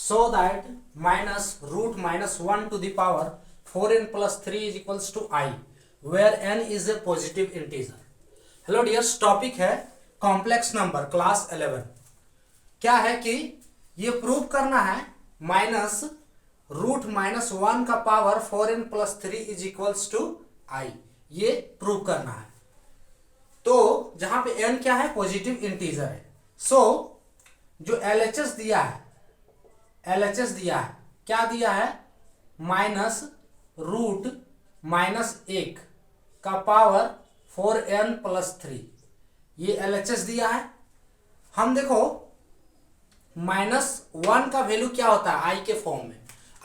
so that minus root minus 1 to the power 4n plus 3 is equals to I, where n is a positive integer. Hello dears, topic है complex number class 11। क्या है कि ये prove करना है minus root minus 1 का power 4n plus 3 is equals to I, ये prove करना है। तो जहां पे n क्या है, पॉजिटिव इंटीजर है। सो जो LHS दिया है, LHS दिया है, क्या दिया है, माइनस रूट माइनस 1 का पावर 4n प्लस 3, ये LHS दिया है। हम देखो -1 का वैल्यू क्या होता है i के फॉर्म में।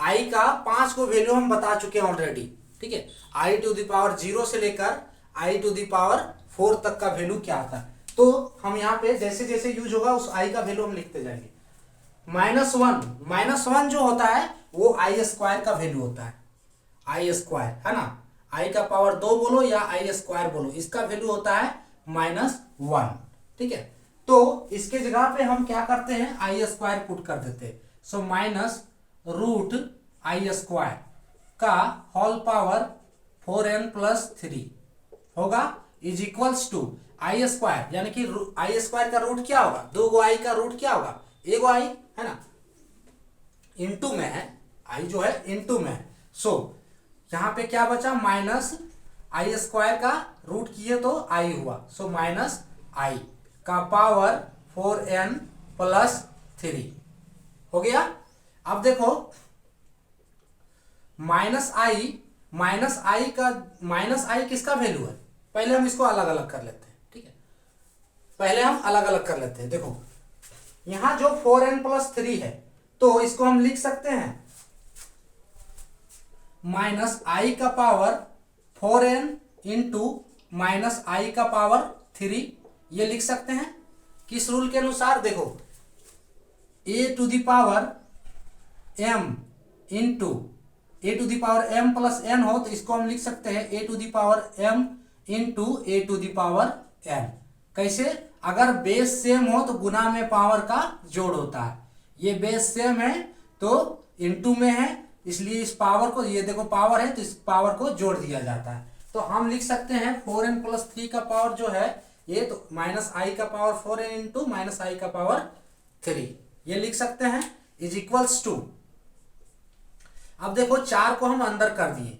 i का 5 को वैल्यू हम बता चुके हैं ऑलरेडी, ठीक है। i टू द पावर 0 से लेकर i टू द पावर 4 तक का वैल्यू क्या आता है। तो हम यहाँ पे जैसे जैसे यूज होगा उस i का वैल्यू हम लिखते जाएंगे। -1 जो होता है वो i स्क्वायर का वैल्यू होता है, i स्क्वायर है ना। i का पावर 2 बोलो या i स्क्वायर बोलो, इसका वैल्यू होता है -1, ठीक है। तो इसके जगह पे हम क्या करते हैं, i स्क्वायर पुट कर देते हैं। So minus root i square का होल पावर 4n प्लस 3 होगा is equals to i square, यानी कि i स्क्वायर का रूट क्या होगा, 2 गो i का रूट क्या होगा, 1 गो i है ना, इनटू में है, i जो है इनटू में है। सो यहां पे क्या बचा, माइनस i स्क्वायर का रूट किए तो i हुआ। सो माइनस i का पावर 4n प्लस 3 हो गया। अब देखो माइनस i किसका वैल्यू है, पहले हम इसको अलग अलग कर लेते हैं, ठीक है। पहले हम अलग अलग कर लेते हैं। देखो यहां जो 4n प्लस 3 है तो इसको हम लिख सकते हैं माइनस i का power 4n into minus i का पावर 3, ये लिख सकते हैं। किस रूल के अनुसार, देखो a to the power m into a to the power m plus n हो तो इसको हम लिख सकते हैं a to the power m into a to the power n। कैसे, अगर बेस सेम हो तो गुना में पावर का जोड़ होता है। ये बेस सेम है तो इंटू में है, इसलिए इस पावर को, ये देखो पावर है तो इस पावर को जोड़ दिया जाता है। तो हम लिख सकते हैं 4n प्लस 3 का पावर जो है ये, तो माइनस i का power 4n into minus i का पावर 3, ये लिख सकते हैं इज इक्वल्स टू। अब देखो 4 को हम अंदर कर दिए,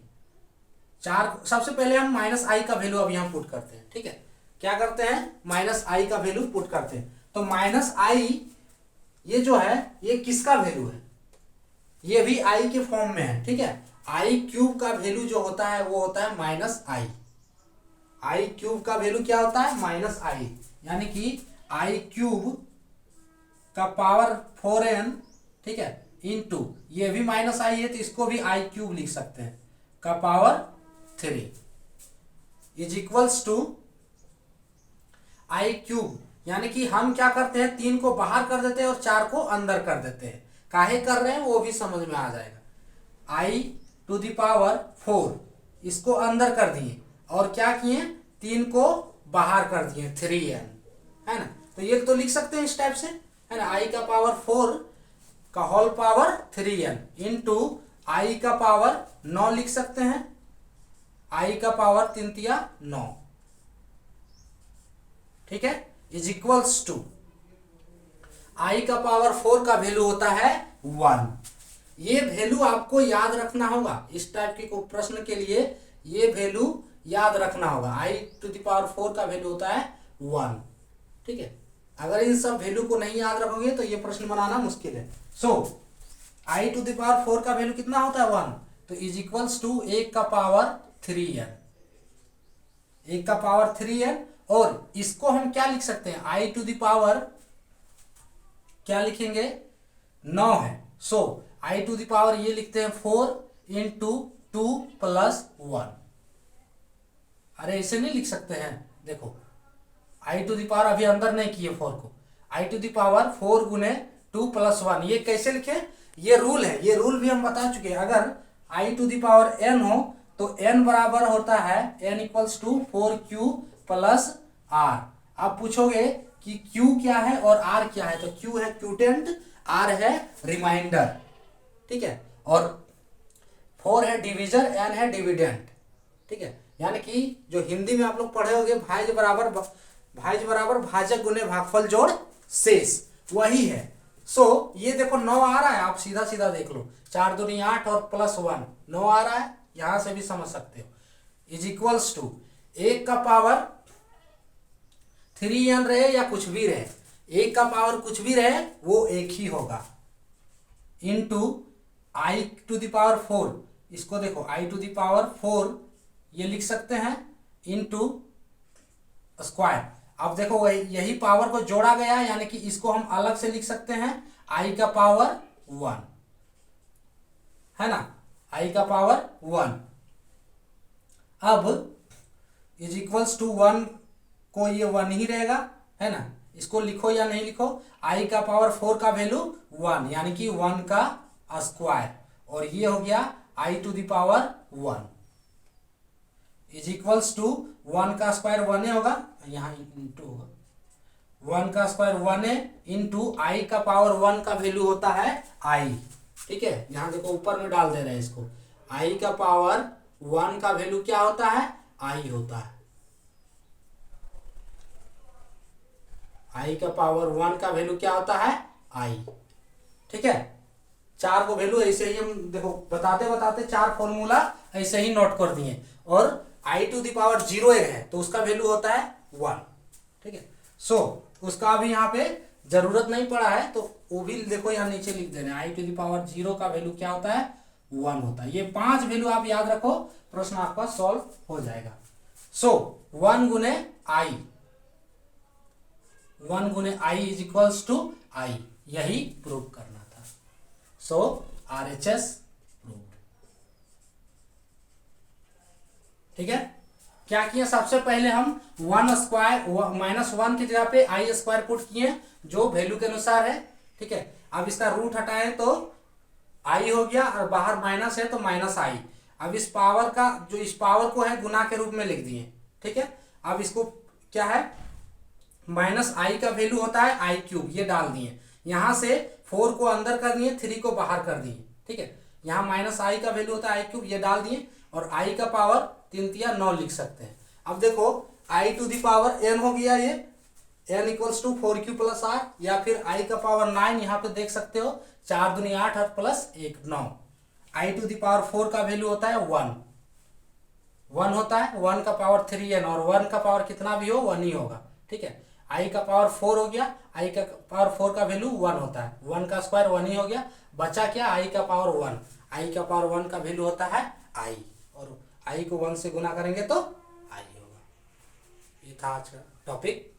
4 सबसे पहले हम माइनस i का वैल्यू अब यहां पुट करते हैं, ठीक है। क्या करते हैं, माइनस i का वैल्यू पुट करते हैं। तो माइनस i ये जो है ये किसका वैल्यू है, ये भी i के फॉर्म में है, ठीक है। i क्यूब का वैल्यू जो होता है वो होता है माइनस i क्यूब का वैल्यू क्या होता है, माइनस i, यानी कि i क्यूब का पावर 4n, ठीक है, इंटू ये भी माइनस i है तो इसको भी i क्यूब लिख सकते हैं, का power 3 is equals to i cube. यानी कि हम क्या करते हैं, 3 को बाहर कर देते हैं और 4 को अंदर कर देते हैं। काहे कर रहे हैं वो भी समझ में आ जाएगा। i टू द पावर 4 इसको अंदर कर दिए और क्या किए, 3 को बाहर कर दिए, 3n है ना। तो ये तो लिख सकते हैं इस टाइप से, है ना। i का पावर 4 का whole power 3n into i का पावर 9 लिख सकते हैं, i का पावर 3 तिया 9, ठीक है, इज इक्वल्स टू i का पावर 4 का वैल्यू होता है 1। ये वैल्यू आपको याद रखना होगा, इस टाइप के प्रश्न के लिए ये वैल्यू याद रखना होगा। i टू द पावर 4 का वैल्यू होता है 1, ठीक है। अगर इन सब वैल्यू को नहीं याद रखोगे तो ये प्रश्न बनाना मुश्किल है। सो i टू द पावर 4 का वैल्यू कितना होता है, 1, तो इज इक्वल्स टू 1 का पावर 3n, 1 का पावर 3n। और इसको हम क्या लिख सकते हैं, i टू द पावर क्या लिखेंगे, 9 है। सो i टू द पावर ये लिखते हैं 4 इंटू 2 प्लस 1। अरे ऐसे नहीं लिख सकते हैं, देखो i टू द पावर अभी अंदर नहीं किए 4 को, i टू द पावर 4 गुने 2 प्लस 1, ये कैसे लिखे, ये रूल है, ये रूल भी हम बता चुके हैं। अगर i to the power n हो तो n बराबर होता है n equals to 4q plus r। अब पूछोगे कि Q क्या है और R क्या है, तो Q है क्यूटेंट, R है रिमाइंडर, ठीक है, और 4 है डिविजन, N है डिविडेंड, ठीक है। यानी कि जो हिंदी में आप लोग पढ़े होंगे भाज्य बराबर भाजक गुने भागफल जोड़ शेष, वही है। सो ये देखो 9 आ रहा है, आप सीधा सीधा देख लो, 4 दूनी 8 और प्लस 1 9 आ रहा है, यहां से भी समझ सकते हो। इज इक्वल्स टू 1 का पावर 3n रहे या कुछ भी रहे, 1 का पावर कुछ भी रहे वो एक ही होगा, into i to the power 4, इसको देखो i टू द पावर 4 ये लिख सकते हैं, इनटू स्क्वायर। अब देखो वही यही पावर को जोड़ा गया है, यानी कि इसको हम अलग से लिख सकते हैं i का पावर 1, है ना, i का पावर 1। अब इज इक्वल्स टू 1 को ये 1 ही रहेगा, है ना, इसको लिखो या नहीं लिखो, i का पावर 4 का वैल्यू 1 यानी कि 1 का स्क्वायर, और ये हो गया i to the power 1 is equals to 1 का स्क्वायर 1 होगा, यहाँ इंटू होगा, 1 का स्क्वायर 1 है इंटू i का पावर 1 का वैल्यू होता है i, ठीक है। यहाँ देखो ऊपर में डाल दे रहे हैं इसको, i का पावर 1 का वैल्यू क्या होता है, i होता है, i का पावर 1 का वैल्यू क्या होता है, i, ठीक है। 4 को वैल्यू ऐसे ही हम देखो बताते बताते 4 फॉर्मूला ऐसे ही नोट कर दिए, और i टू द पावर 0 है तो उसका वैल्यू होता है 1, ठीक है। सो उसका अभी यहाँ पे जरूरत नहीं पड़ा है, तो वो भी देखो यहाँ नीचे लिख देना, i टू द पावर 0 का वैल्यू क्या होता है, 1 होता है। ये 5 वैल्यू आप याद रखो, प्रश्न आपका सॉल्व हो जाएगा। सो 1 गुने i, 1 गुने i is equals to i, यही प्रूव करना था। सो RHS प्रूव्ड, ठीक है। क्या किया, सबसे पहले हम 1 स्क्वायर -1 की जगह पे i स्क्वायर पुट किए जो वैल्यू के अनुसार है, ठीक है। अब इसका रूट हटाएं तो i हो गया, और बाहर माइनस है तो माइनस i। अब इस पावर का जो इस पावर को है गुना के रूप में लिख दिए, ठीक है। अब इसको क्या है, माइनस i का वैल्यू होता है i क्यूब, ये डाल दिए, यहां से 4 को अंदर कर दिए, 3 को बाहर कर दिए, ठीक है। यहाँ माइनस i का वैल्यू होता है i क्यूब, ये डाल दिए, और i का पावर 3 तिया 9 लिख सकते हैं। अब देखो i to the power n हो गया, ये n equals to 4q plus r, या फिर i का पावर 9 यहाँ पे देख सकते हो, 4 दूनी 8 और plus 1 9। i to the power 4 का वैल्यू होता है 1 होता है, 1 का पावर 3n, और 1 का पावर कितना भी हो 1 ही होगा, ठीक है। i का पावर 4 हो गया, i का पावर 4 का वैल्यू 1 होता है, 1 का स्क्वायर 1 ही हो गया, बचा क्या, i का पावर 1, i का पावर 1 का वैल्यू होता है i, और i को 1 से गुना करेंगे तो i होगा। ये था आज का टॉपिक।